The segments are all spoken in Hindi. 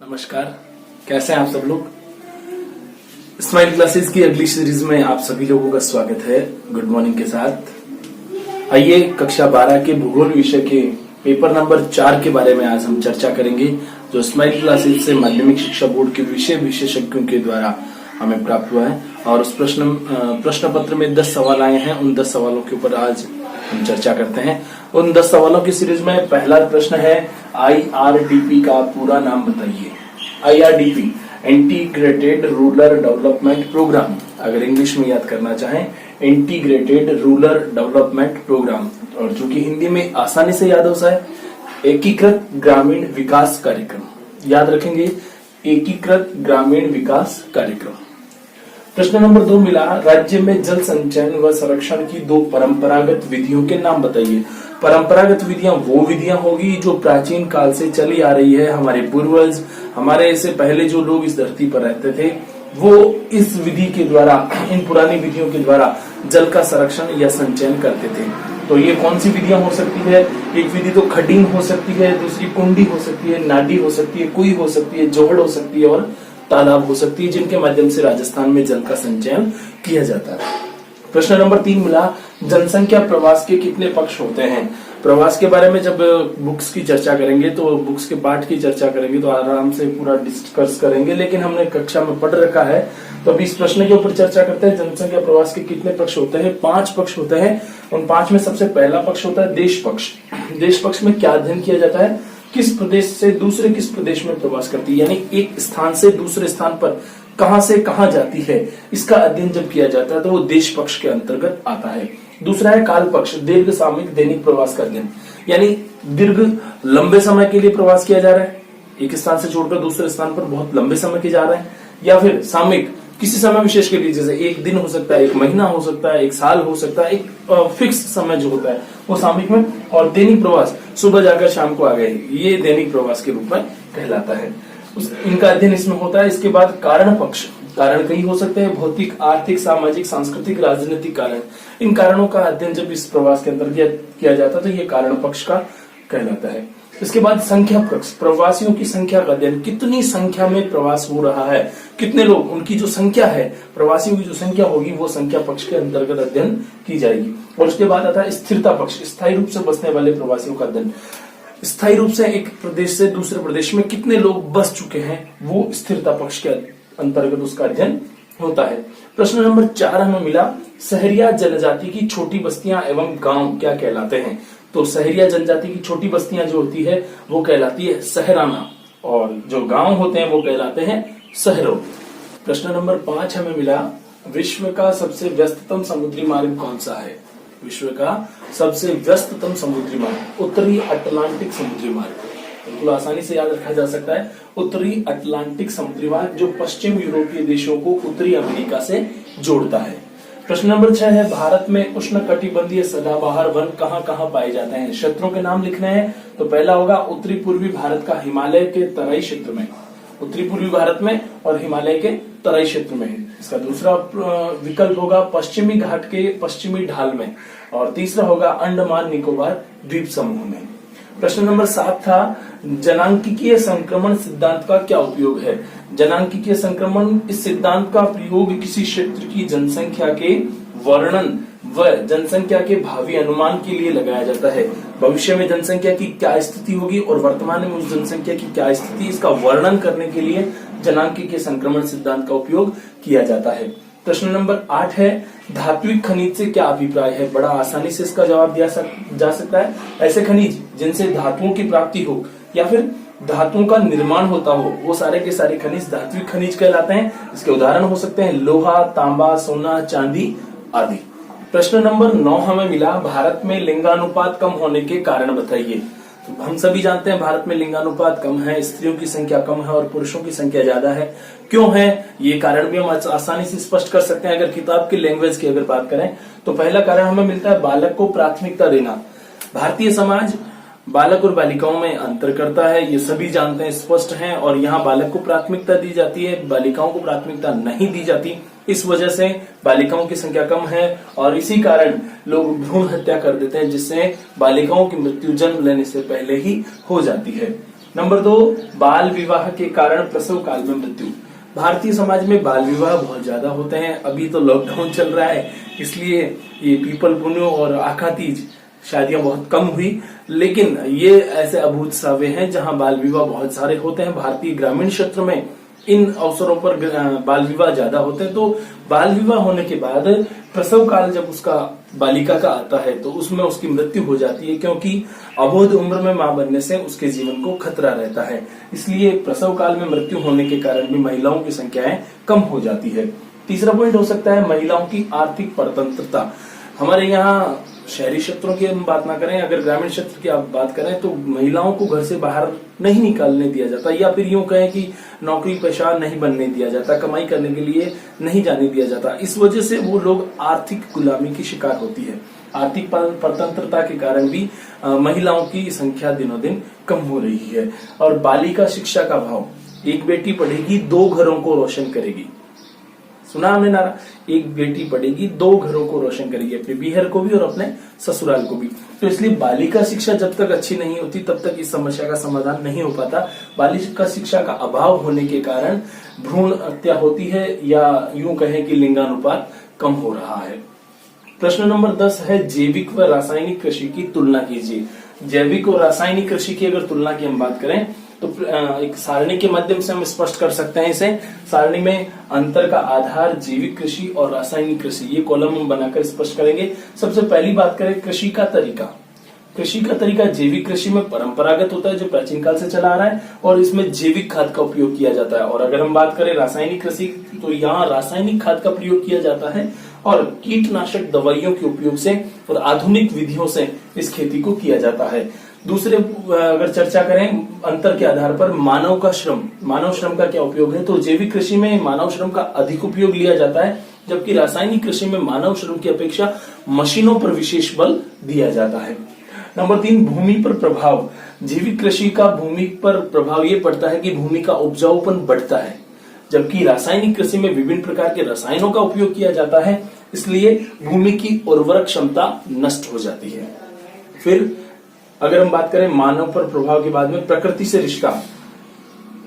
नमस्कार, कैसे हैं आप सब लोग। स्माइल क्लासेस की अगली सीरीज में आप सभी लोगों का स्वागत है गुड मॉर्निंग के साथ। आइए कक्षा 12 के भूगोल विषय के पेपर नंबर 4 के बारे में आज हम चर्चा करेंगे, जो स्माइल क्लासेस से माध्यमिक शिक्षा बोर्ड के विषय विशेषज्ञों के द्वारा हमें प्राप्त हुआ है। और उस प्रश्न पत्र में 10 सवाल आए हैं। उन 10 सवालों के ऊपर आज हम चर्चा करते हैं। उन 10 सवालों की सीरीज में पहला प्रश्न है IRDP का पूरा नाम बताइए। IRDP integrated rural development programme, अगर इंग्लिश में याद करना चाहें इंटीग्रेटेड रूरल डेवलपमेंट प्रोग्राम, और जो कि हिंदी में आसानी से याद हो जाए एकीकृत ग्रामीण विकास कार्यक्रम। याद रखेंगे एकीकृत ग्रामीण विकास कार्यक्रम। प्रश्न नंबर 2 मिला, राज्य में जल संचयन व संरक्षण की 2 परंपरागत विधियों के नाम बताइए। परंपरागत विधियां वो विधियां होगी जो प्राचीन काल से चली आ रही है। हमारे पूर्वज, हमारे से पहले जो लोग इस धरती पर रहते थे, वो इस विधि के द्वारा, इन पुरानी विधियों के द्वारा जल का संरक्षण या संचयन करते थे। तो ये कौन सी विधियां हो सकती है? एक विधि तो खड्डिंग हो सकती है, दूसरी कुंडी हो सकती है, नाडी हो सकती है, कुई हो सकती है, जोहड़ हो सकती है और तालाब हो सकती है, जिनके माध्यम से राजस्थान में जल का संचयन किया जाता है। प्रश्न नंबर 3 मिला, जनसंख्या प्रवास के कितने पक्ष होते हैं? प्रवास के बारे में जब बुक्स की चर्चा करेंगे, तो बुक्स के पाठ की चर्चा करेंगे तो आराम से पूरा डिस्कस करेंगे, लेकिन हमने कक्षा में पढ़ रखा है तो अभी इस प्रश्न के ऊपर चर्चा करते हैं। जनसंख्या प्रवास के कितने पक्ष होते हैं? 5 पक्ष होते हैं। उन 5 में सबसे पहला पक्ष होता है देश पक्ष। देश पक्ष में क्या अध्ययन किया जाता है? किस प्रदेश से दूसरे किस प्रदेश में प्रवास करती है, यानी एक स्थान से दूसरे स्थान पर कहां से कहां जाती है, इसका अध्ययन जब किया जाता है तो वो देश पक्ष के अंतर्गत आता है। दूसरा है काल पक्ष, दीर्घ सामयिक दैनिक प्रवास का अध्ययन, यानी दीर्घ लंबे समय के लिए प्रवास किया जा रहा है, एक स्थान से छोड़कर दूसरे स्थान पर बहुत लंबे समय के जा रहे हैं। या फिर सामयिक, किसी समय विशेष के लिए, जैसे एक दिन हो सकता है, एक महीना हो सकता है, एक साल हो सकता है, एक फिक्स समय जो होता है वो सामयिक में। और दैनिक प्रवास, सुबह जाकर शाम को आ गए, ये दैनिक प्रवास के रूप में कहलाता है। इनका अध्ययन इसमें होता है। इसके बाद कारण पक्ष, कारण कई हो सकते हैं, भौतिक, आर्थिक, सामाजिक, सांस्कृतिक, राजनीतिक कारण। इन कारणों का अध्ययन जब इस प्रवास के अंतर्गत किया जाता है तो ये कारण पक्ष का कहलाता है। इसके बाद संख्या पक्ष, प्रवासियों की संख्या का अध्ययन, कितनी संख्या में प्रवास हो रहा है, कितने लोग, उनकी जो संख्या है, प्रवासियों की जो संख्या होगी वो संख्या पक्ष के अंतर्गत अध्ययन की जाएगी। और उसके बाद आता है स्थिरता पक्ष, स्थायी रूप से बसने वाले प्रवासियों का अध्ययन, स्थायी रूप से एक प्रदेश से दूसरे प्रदेश में कितने लोग बस चुके हैं, वो स्थिरता पक्ष के अंतर्गत उसका अध्ययन होता है। प्रश्न नंबर 4 हमें मिला, सहरिया जनजाति की छोटी बस्तियां एवं गांव क्या कहलाते हैं? तो सहरिया जनजाति की छोटी बस्तियां जो होती है वो कहलाती है सहराना, और जो गांव होते हैं वो कहलाते हैं शहरों। प्रश्न नंबर 5 हमें मिला, विश्व का सबसे व्यस्ततम समुद्री मार्ग कौन सा है? विश्व का सबसे व्यस्ततम समुद्री मार्ग उत्तरी अटलांटिक समुद्री मार्ग, बिल्कुल आसानी से याद रखा जा सकता है। उत्तरी अटलांटिक समुद्री मार्ग जो पश्चिम यूरोपीय देशों को उत्तरी अमेरिका से जोड़ता है। प्रश्न नंबर 6 है, भारत में उष्णकटिबंधीय सदाबहार वन कहां कहां पाए जाते हैं? क्षेत्रों के नाम लिखने हैं। तो पहला होगा उत्तरी पूर्वी भारत का हिमालय के तराई क्षेत्र में, उत्तरी पूर्वी भारत में और हिमालय के तराई क्षेत्र में है। इसका दूसरा विकल्प होगा पश्चिमी घाट के पश्चिमी ढाल में, और तीसरा होगा अंडमान निकोबार द्वीप समूह में। प्रश्न नंबर 7 था, जनांकीय संक्रमण सिद्धांत का क्या उपयोग है? जनांकीय संक्रमण, इस सिद्धांत का प्रयोग किसी क्षेत्र की जनसंख्या के वर्णन व जनसंख्या के भावी अनुमान के लिए लगाया जाता है। भविष्य में जनसंख्या की क्या स्थिति होगी और वर्तमान में उस जनसंख्या की क्या स्थिति, इसका वर्णन करने के लिए जनांकीय संक्रमण सिद्धांत का उपयोग किया जाता है। प्रश्न नंबर 8 है, धात्विक खनिज से क्या अभिप्राय है? बड़ा आसानी से इसका जवाब दिया जा सकता है। ऐसे खनिज जिनसे धातुओं की प्राप्ति हो या फिर धातुओं का निर्माण होता हो, वो सारे के सारे खनिज धात्विक खनिज कहलाते हैं। इसके उदाहरण हो सकते हैं लोहा, तांबा, सोना, चांदी आदि। प्रश्न नंबर 9 हमें मिला, भारत में लिंगानुपात कम होने के कारण बताइए। तो हम सभी जानते हैं भारत में लिंगानुपात कम है, स्त्रियों की संख्या कम है और पुरुषों की संख्या ज्यादा है। क्यों है ये कारण भी हम आसानी से स्पष्ट कर सकते हैं। अगर किताब की लैंग्वेज की अगर बात करें तो पहला कारण हमें मिलता है बालक को प्राथमिकता देना। भारतीय समाज बालक और बालिकाओं में अंतर करता है, ये सभी जानते हैं, स्पष्ट हैं, और यहाँ बालक को प्राथमिकता दी जाती है, बालिकाओं को प्राथमिकता नहीं दी जाती। इस वजह से बालिकाओं की संख्या कम है और इसी कारण लोग भ्रूण हत्या कर देते हैं, जिससे बालिकाओं की मृत्यु जन्म लेने से पहले ही हो जाती है। नंबर 2, बाल विवाह के कारण प्रसव काल में मृत्यु। भारतीय समाज में बाल विवाह बहुत ज्यादा होते हैं। अभी तो लॉकडाउन चल रहा है, इसलिए ये पीपल पुन्यो और आखा तीज शादियां बहुत कम हुई, लेकिन ये ऐसे अभूत सावे हैं जहां बाल विवाह बहुत सारे होते हैं। भारतीय ग्रामीण क्षेत्र में इन अवसरों पर बाल विवाह ज्यादा होते हैं। तो बाल विवाह होने के बाद प्रसव काल जब उसका बालिका का आता है तो उसमें उसकी मृत्यु हो जाती है, क्योंकि अबोध उम्र में मां बनने से उसके जीवन को खतरा रहता है। इसलिए प्रसव काल में मृत्यु होने के कारण भी महिलाओं की संख्याएं कम हो जाती है। तीसरा पॉइंट हो सकता है महिलाओं की आर्थिक परतंत्रता। हमारे यहाँ शहरी क्षेत्रों की हम बात ना करें, अगर ग्रामीण क्षेत्र की आप बात करें तो महिलाओं को घर से बाहर नहीं निकालने दिया जाता, या फिर यूं कहें कि नौकरी पेशा नहीं बनने दिया जाता, कमाई करने के लिए नहीं जाने दिया जाता। इस वजह से वो लोग आर्थिक गुलामी की शिकार होती है। आर्थिक परतंत्रता के कारण भी महिलाओं की संख्या दिनों दिन कम हो रही है। और बालिका शिक्षा का भाव, एक बेटी पढ़ेगी 2 घरों को रोशन करेगी। सुना हमने नारा, एक बेटी पढ़ेगी 2 घरों को रोशन करेगी, अपने बीहर को भी और अपने ससुराल को भी। तो इसलिए बालिका शिक्षा जब तक अच्छी नहीं होती तब तक इस समस्या का समाधान नहीं हो पाता। बालिका शिक्षा का अभाव होने के कारण भ्रूण हत्या होती है, या यूं कहें कि लिंगानुपात कम हो रहा है। प्रश्न नंबर 10 है, जैविक व रासायनिक कृषि की तुलना कीजिए। जैविक और रासायनिक कृषि की अगर तुलना की हम बात करें तो एक सारणी के माध्यम से हम स्पष्ट कर सकते हैं इसे। सारणी में अंतर का आधार जैविक कृषि और रासायनिक कृषि, ये कॉलम हम बनाकर स्पष्ट करेंगे। सबसे पहली बात करें कृषि का तरीका। कृषि का तरीका जैविक कृषि में परंपरागत होता है, जो प्राचीन काल से चला आ रहा है, और इसमें जैविक खाद का उपयोग किया जाता है। और अगर हम बात करें रासायनिक कृषि, तो यहाँ रासायनिक खाद का प्रयोग किया जाता है और कीटनाशक दवाइयों के उपयोग से और आधुनिक विधियों से इस खेती को किया जाता है। दूसरे अगर चर्चा करें अंतर के आधार पर, मानव श्रम का क्या उपयोग है, तो जैविक कृषि में मानव श्रम का अधिक उपयोग लिया जाता है, जबकि रासायनिक कृषि में मानव श्रम की अपेक्षा मशीनों पर विशेष बल दिया जाता है। नंबर 3, भूमि पर प्रभाव। जैविक कृषि का भूमि पर प्रभाव ये पड़ता है कि भूमि का उपजाऊपन बढ़ता है, जबकि रासायनिक कृषि में विभिन्न प्रकार के रसायनों का उपयोग किया जाता है, इसलिए भूमि की उर्वरक क्षमता नष्ट हो जाती है। फिर अगर हम बात करें मानव पर प्रभाव के बाद में प्रकृति से रिश्ता,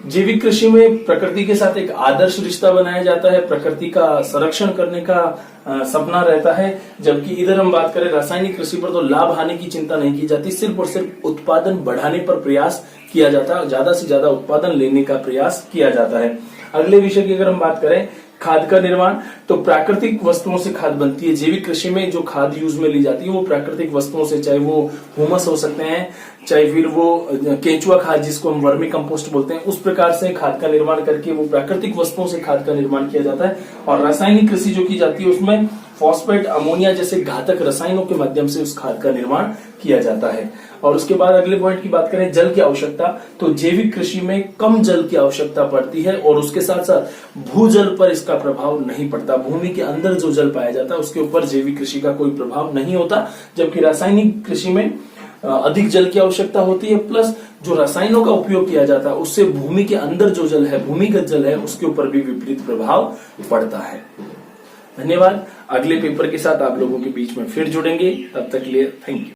जैविक कृषि में प्रकृति के साथ एक आदर्श रिश्ता बनाया जाता है, प्रकृति का संरक्षण करने का सपना रहता है, जबकि इधर हम बात करें रासायनिक कृषि पर तो लाभ हानि की चिंता नहीं की जाती, सिर्फ और सिर्फ उत्पादन बढ़ाने पर प्रयास किया जाता है, ज्यादा से ज्यादा उत्पादन लेने का प्रयास किया जाता है। अगले विषय की अगर हम बात करें खाद का निर्माण, तो प्राकृतिक वस्तुओं से खाद बनती है। जैविक कृषि में जो खाद यूज में ली जाती है वो प्राकृतिक वस्तुओं से, चाहे वो ह्यूमस हो सकते हैं, चाहे फिर वो केंचुआ खाद जिसको हम वर्मी कंपोस्ट बोलते हैं, उस प्रकार से खाद का निर्माण करके वो प्राकृतिक वस्तुओं से खाद का निर्माण किया जाता है। और रासायनिक कृषि जो की जाती है उसमें फॉस्फेट, अमोनिया जैसे घातक रसायनों के माध्यम से उस खाद का निर्माण किया जाता है। और उसके बाद अगले पॉइंट की बात करें जल की आवश्यकता, तो जैविक कृषि में कम जल की आवश्यकता पड़ती है और उसके साथ साथ भूजल पर इसका प्रभाव नहीं पड़ता। भूमि के अंदर जो जल पाया जाता है उसके ऊपर जैविक कृषि का कोई प्रभाव नहीं होता, जबकि रासायनिक कृषि में अधिक जल की आवश्यकता होती है, प्लस जो रसायनों का उपयोग किया जाता है उससे भूमि के अंदर जो जल है, भूमिगत जल है, उसके ऊपर भी विपरीत प्रभाव पड़ता है। धन्यवाद। अगले पेपर के साथ आप लोगों के बीच में फिर जुड़ेंगे, तब तक के लिए थैंक यू।